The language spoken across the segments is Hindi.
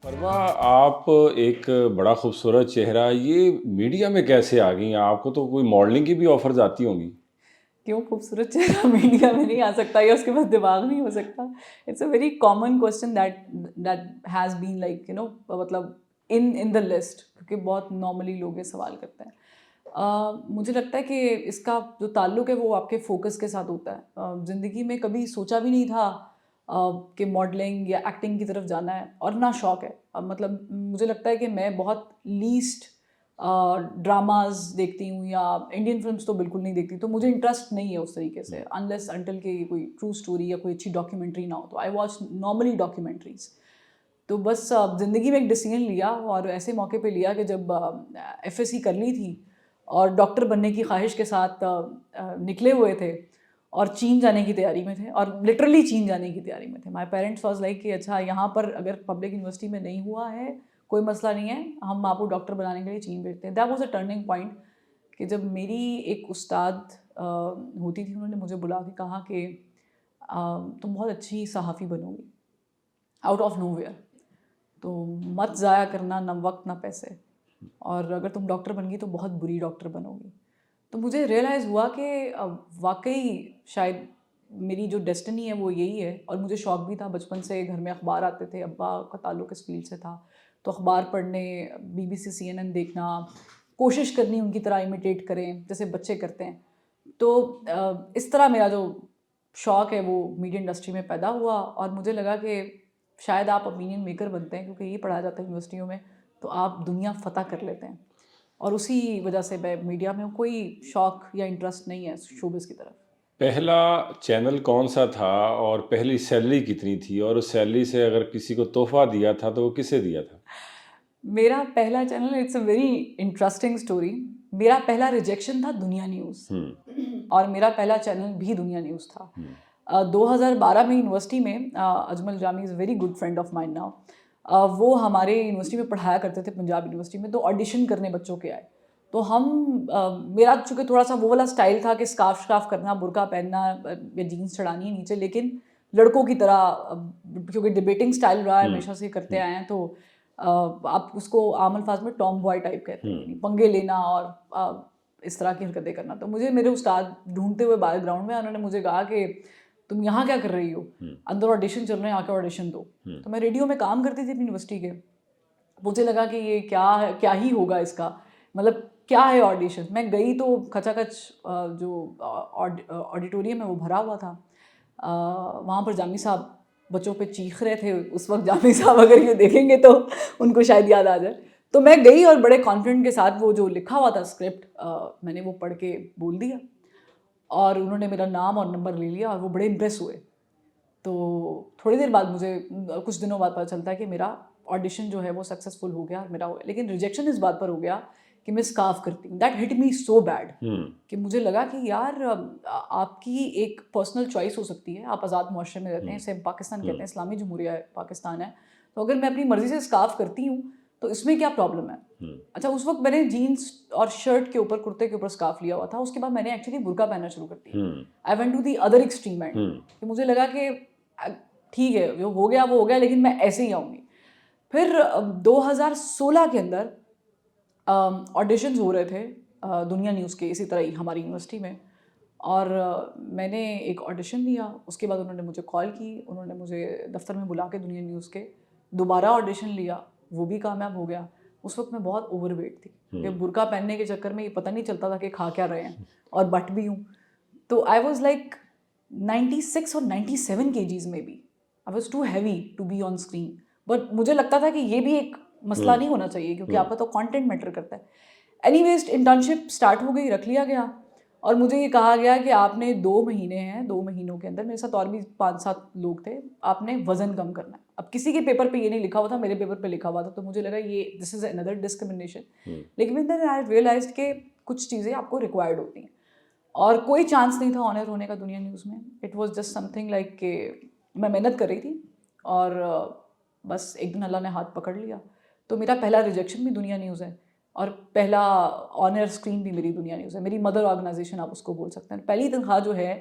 परवा आप एक बड़ा खूबसूरत चेहरा ये मीडिया में कैसे आ गई? आपको तो कोई मॉडलिंग की भी ऑफर्स आती होंगी। क्यों खूबसूरत चेहरा मीडिया में नहीं आ सकता या उसके पास दिमाग नहीं हो सकता? It's a very common question that that has been like मतलब इन द लिस्ट, क्योंकि बहुत नॉर्मली लोग ये सवाल करते हैं। मुझे लगता है कि इसका जो ताल्लुक है वो आपके फोकस के साथ होता है। ज़िंदगी में कभी सोचा भी नहीं था कि मॉडलिंग या एक्टिंग की तरफ जाना है, और ना शौक है। मतलब मुझे लगता है कि मैं बहुत लीस्ट ड्रामाज देखती हूँ या इंडियन फिल्म्स तो बिल्कुल नहीं देखती, तो मुझे इंटरेस्ट नहीं है उस तरीके से, अनलेस अनटिल के कोई ट्रू स्टोरी या कोई अच्छी डॉक्यूमेंट्री ना हो। तो आई वॉच नॉर्मली डॉक्यूमेंट्रीज। तो बस ज़िंदगी में एक डिसीजन लिया, और ऐसे मौके पे लिया कि जब एफएससी कर ली थी और डॉक्टर बनने की ख्वाहिश के साथ निकले हुए थे, और चीन जाने की तैयारी में थे, और लिटरली चीन जाने की तैयारी में थे। माई पेरेंट्स वॉज लाइक कि अच्छा, यहाँ पर अगर पब्लिक यूनिवर्सिटी में नहीं हुआ है कोई मसला नहीं है, हम आपको डॉक्टर बनाने के लिए चीन भेजते हैं। That was a turning point कि जब मेरी एक उस्ताद होती थी, उन्होंने मुझे बुला के कहा कि तुम बहुत अच्छी सहाफ़ी बनोगी, आउट ऑफ नोवेयर, तो मत ज़ाया करना ना वक्त ना पैसे, और अगर तुम डॉक्टर बन गई तो बहुत बुरी डॉक्टर बनोगी। तो मुझे रियलाइज़ हुआ कि वाकई शायद मेरी जो डेस्टिनी है वो यही है। और मुझे शौक भी था बचपन से, घर में अखबार आते थे, अब्बा का ताल्लुक इस फील्ड से था, तो अखबार पढ़ने, बीबीसी सीएनएन देखना, कोशिश करनी उनकी तरह इमिटेट करें जैसे बच्चे करते हैं। तो इस तरह मेरा जो शौक़ है वो मीडिया इंडस्ट्री में पैदा हुआ, और मुझे लगा कि शायद आप ओपिनियन मेकर बनते हैं, क्योंकि ये पढ़ाया जाता है यूनिवर्सिटियों में, तो आप दुनिया फ़तह कर लेते हैं। और उसी वजह से मैं मीडिया में हूँ। कोई शौक़ या इंटरेस्ट नहीं है शोबिज़ की तरफ। पहला चैनल कौन सा था और पहली सैलरी कितनी थी? और उस सैलरी से अगर किसी को तोहफा दिया था तो वो किसे दिया था? मेरा पहला channel, it's a very interesting story. मेरा पहला रिजेक्शन था दुनिया न्यूज़, और मेरा पहला चैनल भी दुनिया न्यूज़ था। 2012 में यूनिवर्सिटी में Ajmal Jami is a very good friend of mine now. वो हमारे यूनिवर्सिटी में पढ़ाया करते थे, पंजाब यूनिवर्सिटी में, तो ऑडिशन करने बच्चों के आए। तो मेरा चूँकि थोड़ा सा वो वाला स्टाइल था कि स्कार्फ स्कार्फ करना, बुर्का पहनना, या जीन्स चढ़ानी है नीचे, लेकिन लड़कों की तरह, क्योंकि डिबेटिंग स्टाइल रहा है हमेशा से करते आए हैं, तो आप उसको आम अल्फाज में टॉम बॉय टाइप कहते हैं, यानी पंगे लेना और इस तरह की हरकतें करना। तो मुझे मेरे उस्ताद ढूंढते हुए बैकग्राउंड में, उन्होंने मुझे कहा कि तुम यहाँ क्या कर रही हो, अंदर ऑडिशन चल रहे हैं, आके ऑडिशन दो। तो मैं रेडियो में काम करती थी अपनी यूनिवर्सिटी के। मुझे लगा कि ये क्या है, क्या ही होगा इसका, मतलब क्या है ऑडिशन। मैं गई तो खचाखच जो ऑडिटोरियम है वो भरा हुआ था। वहाँ पर जामी साहब बच्चों पे चीख रहे थे। उस वक्त जामी साहब अगर ये देखेंगे तो उनको शायद याद आ जाए। तो मैं गई और बड़े कॉन्फिडेंट के साथ वो जो लिखा हुआ था स्क्रिप्ट, मैंने वो पढ़ के बोल दिया, और उन्होंने मेरा नाम और नंबर ले लिया, और वो बड़े इम्प्रेस हुए। तो थोड़ी देर बाद मुझे, कुछ दिनों बाद पता चलता है कि मेरा ऑडिशन जो है वो सक्सेसफुल हो गया और मेरा हो गया। लेकिन रिजेक्शन इस बात पर हो गया कि मैं स्कार्फ करती हूँ। That hit me so bad कि मुझे लगा कि यार, आपकी एक पर्सनल चॉइस हो सकती है, आप आज़ाद मुआशरे में रहते हैं, इसे पाकिस्तान कहते हैं, इस्लामी जमहूरिया पाकिस्तान है, तो अगर मैं अपनी मर्ज़ी से स्कार्फ करती हूँ तो इसमें क्या प्रॉब्लम है? अच्छा, उस वक्त मैंने जीन्स और शर्ट के ऊपर, कुर्ते के ऊपर स्कार्फ लिया हुआ था। उसके बाद मैंने एक्चुअली बुर्का पहनना शुरू कर दिया। I went to the other extreme end, कि मुझे लगा कि ठीक है, जो हो गया वो हो गया, लेकिन मैं ऐसे ही आऊँगी। फिर 2016 के अंदर ऑडिशंस हो रहे थे दुनिया न्यूज़ के, इसी तरह ही हमारी यूनिवर्सिटी में, और मैंने एक ऑडिशन दिया। उसके बाद उन्होंने मुझे कॉल की, उन्होंने मुझे दफ्तर में बुला के दुनिया न्यूज़ के दोबारा ऑडिशन लिया, वो भी कामयाब हो गया। उस वक्त मैं बहुत ओवरवेट थी, कि बुर्का पहनने के चक्कर में ये पता नहीं चलता था कि खा क्या रहे हैं, और बट भी हूँ। तो आई वॉज लाइक 96 और 97 केजीज में भी। I was too heavy to be on screen. But मुझे लगता था कि ये भी एक मसला नहीं होना चाहिए, क्योंकि आपका तो कंटेंट मैटर करता है। एनीवेज, इंटर्नशिप स्टार्ट हो गई, रख लिया गया, और मुझे ये कहा गया कि आपने 2 महीने हैं, 2 महीनों के अंदर, मेरे साथ और भी 5-7 लोग थे, आपने वज़न कम करना है। अब किसी के पेपर पे ये नहीं लिखा हुआ था, मेरे पेपर पे लिखा हुआ था, तो मुझे लगा ये दिस इज़ अनदर डिस्क्रिमिनेशन। लेकिन देन आई रियलाइज्ड कि कुछ चीज़ें आपको रिक्वायर्ड होती हैं, और कोई चांस नहीं था ऑनर होने का दुनिया न्यूज़ में। It was just something like कि मैं मेहनत कर रही थी, और बस एक दिन अल्लाह ने हाथ पकड़ लिया। तो मेरा पहला रिजेक्शन भी दुनिया न्यूज़ है, और पहला ऑनर स्क्रीन भी मेरी दुनिया न्यूज़ है। मेरी मदर ऑर्गेनाइजेशन आप उसको बोल सकते हैं। पहली तनख्वाह जो है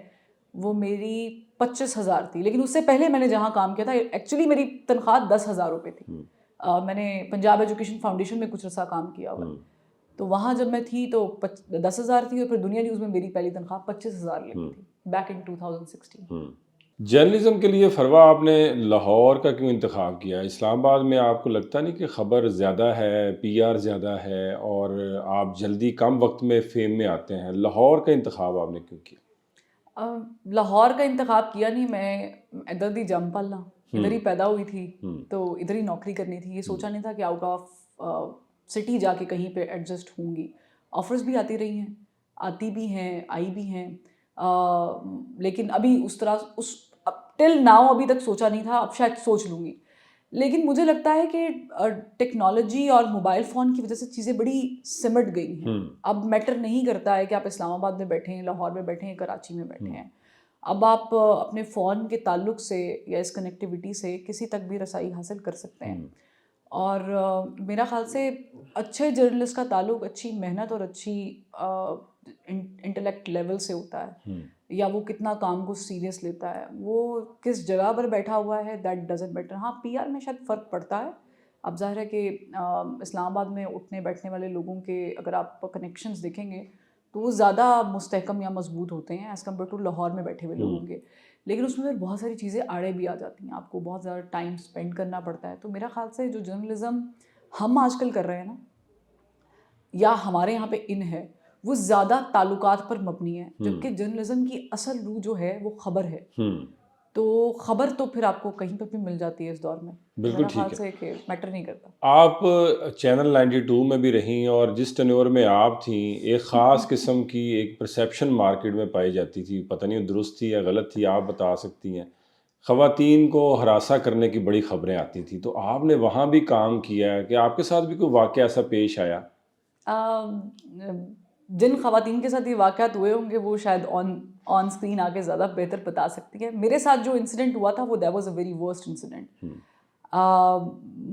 वो मेरी 25,000 थी, लेकिन उससे पहले मैंने जहाँ काम किया था एक्चुअली मेरी तनख्वाह 10,000 रुपये थी। मैंने पंजाब एजुकेशन फाउंडेशन में कुछ अर्सा काम किया हुआ। तो वहाँ जब मैं थी तो 10,000 थी, और फिर दुनिया न्यूज़ में मेरी पहली तनख्वाह 25,000 लगी थी, बैक इन 2016। जर्नलिज्म के लिए फरवा आपने लाहौर का क्यों इंतखाब किया? इस्लामाबाद में आपको लगता नहीं कि ख़बर ज़्यादा है, पीआर ज़्यादा है और आप जल्दी कम वक्त में फेम में आते हैं? लाहौर का इंतखाब आपने क्यों किया? लाहौर का इंतखाब किया नहीं, मैं इधर दी जम पलना, इधर ही पैदा हुई थी, तो इधर ही नौकरी करनी थी। ये सोचा नहीं था कि आउट ऑफ सिटी जाके कहीं पे एडजस्ट होंगी। ऑफर्स भी आती रही हैं, आती भी हैं, आई भी हैं, लेकिन अभी उस तरह उस टिल नाउ अभी तक सोचा नहीं था, अब शायद सोच लूँगी। लेकिन मुझे लगता है कि टेक्नोलॉजी और मोबाइल फ़ोन की वजह से चीज़ें बड़ी सिमट गई हैं। अब मैटर नहीं करता है कि आप इस्लामाबाद में बैठे हैं, लाहौर में बैठे हैं, कराची में बैठे हैं। अब आप अपने फ़ोन के ताल्लुक से या इस कनेक्टिविटी से किसी तक भी रसाई हासिल कर सकते हैं। और मेरा ख़्याल से अच्छे जर्नलिस्ट का ताल्लुक अच्छी मेहनत और अच्छी इंटेलेक्ट लेवल से होता है, या वो कितना काम को सीरियस लेता है, वो किस जगह पर बैठा हुआ है, दैट डजंट मैटर। हाँ, पीआर में शायद फ़र्क पड़ता है। अब ज़ाहिर है कि इस्लामाबाद में उठने बैठने वाले लोगों के अगर आप कनेक्शंस देखेंगे तो वो ज़्यादा मुस्तहकम या मजबूत होते हैं एज़ कम्पेयर टू लाहौर में बैठे हुए लोगों के। लेकिन उसमें फिर बहुत सारी चीज़ें आड़े भी आ जाती हैं, आपको बहुत ज़्यादा टाइम स्पेंड करना पड़ता है। तो मेरा ख़्याल से जो जर्नलिज़म हम आजकल कर रहे हैं ना, या हमारे यहाँ पे इन है, वो ज़्यादा ताल्लुकात पर मबनी है, जबकि जर्नलिज्म की असल रूह जो है वो खबर है। तो खबर तो फिर आपको कहीं पर भी मिल जाती है इस दौर में। बिल्कुल मेरा ख्याल ठीक से कि मैटर नहीं करता। आप चैनल 92 में भी रहीं और जिस टेन्योर में आप थीं, एक ख़ास किस्म की एक परसेप्शन मार्केट में पाई जाती थी। पता नहीं वो दुरुस्त थी या गलत थी, आप बता सकती हैं। ख़वातीन को हरासा करने की बड़ी ख़बरें आती थी, तो आपने वहाँ भी काम किया है कि आपके साथ भी कोई वाक़या ऐसा पेश आया? जिन ख़वातीन के साथ ये वाक़यात हुए होंगे वो शायद ऑन स्क्रीन आके ज़्यादा बेहतर बता सकती हैं। मेरे साथ जो इंसिडेंट हुआ था वो that was a very worst incident.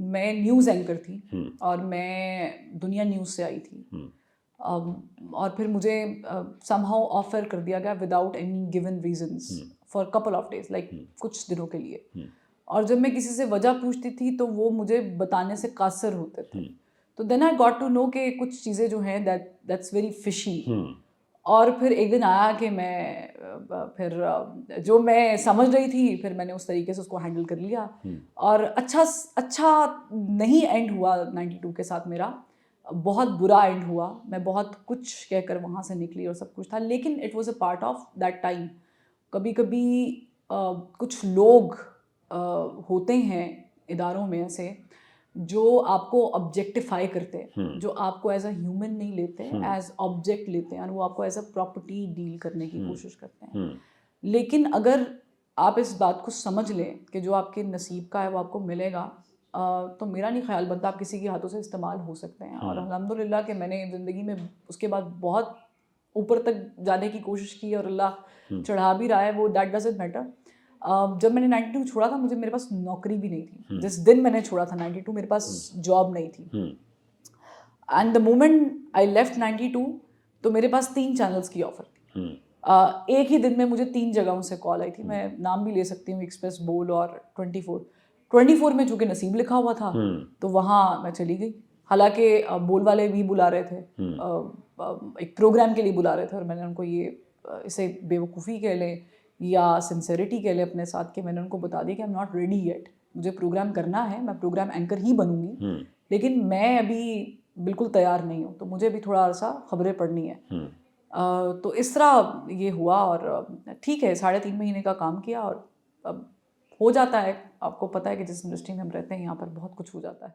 मैं न्यूज़ एंकर थी और मैं दुनिया न्यूज़ से आई थी। और फिर मुझे समहाउ ऑफर कर दिया गया without any given reasons for couple of days, like कुछ दिनों के लिए। और जब मैं किसी से वजह पूछती थी तो वो मुझे बताने से कासर होते थे। तो then I got to know कि कुछ चीज़ें जो हैं दैट्स वेरी फिशी। और फिर एक दिन आया कि मैं फिर जो मैं समझ रही थी फिर मैंने उस तरीके से उसको हैंडल कर लिया। और अच्छा नहीं एंड हुआ 92 के साथ मेरा, बहुत बुरा एंड हुआ। मैं बहुत कुछ कहकर वहाँ से निकली और सब कुछ था, लेकिन it was a part of that time. कभी कभी कुछ लोग होते हैं इदारों में ऐसे जो आपको ऑब्जेक्टिफाई करते हैं, जो आपको एज अ ह्यूमन नहीं लेते, एज ऑब्जेक्ट लेते हैं, और वो आपको एज अ प्रॉपर्टी डील करने की कोशिश करते हैं। लेकिन अगर आप इस बात को समझ लें कि जो आपके नसीब का है वो आपको मिलेगा, तो मेरा नहीं ख्याल बनता आप किसी के हाथों से इस्तेमाल हो सकते हैं। और अल्हम्दुलिल्लाह कि मैंने ज़िंदगी में उसके बाद बहुत ऊपर तक जाने की कोशिश की और अल्लाह चढ़ा भी रहा है, वो दैट डजंट मैटर। जब मैंने 92 छोड़ा था मेरे पास नौकरी भी नहीं थी। जिस दिन मैंने छोड़ा था 92 मेरे पास जॉब नहीं थी। And the moment I left 92 तो मेरे पास 3 चैनल्स की ऑफर थी। एक ही दिन में मुझे 3 जगहों से कॉल आई थी। मैं नाम भी ले सकती हूँ, एक्सप्रेस, बोल और 24 में चूँकि नसीब लिखा हुआ था तो वहाँ मैं चली गई। हालांकि बोल वाले भी बुला रहे थे, एक प्रोग्राम के लिए बुला रहे थे, और मैंने उनको ये इसे बेवकूफ़ी कह लें या सिंसेरिटी कह लें अपने साथ, कि मैंने उनको बता दिया कि I am not ready yet. मुझे प्रोग्राम करना है, मैं प्रोग्राम एंकर ही बनूंगी, लेकिन मैं अभी बिल्कुल तैयार नहीं हूँ, तो मुझे भी थोड़ा अर्सा खबरें पढ़नी है। तो इस तरह ये हुआ और ठीक है 3.5 महीने का काम किया और अब हो जाता है। आपको पता है कि जिस इंडस्ट्री में हम रहते हैं यहाँ पर बहुत कुछ हो जाता है।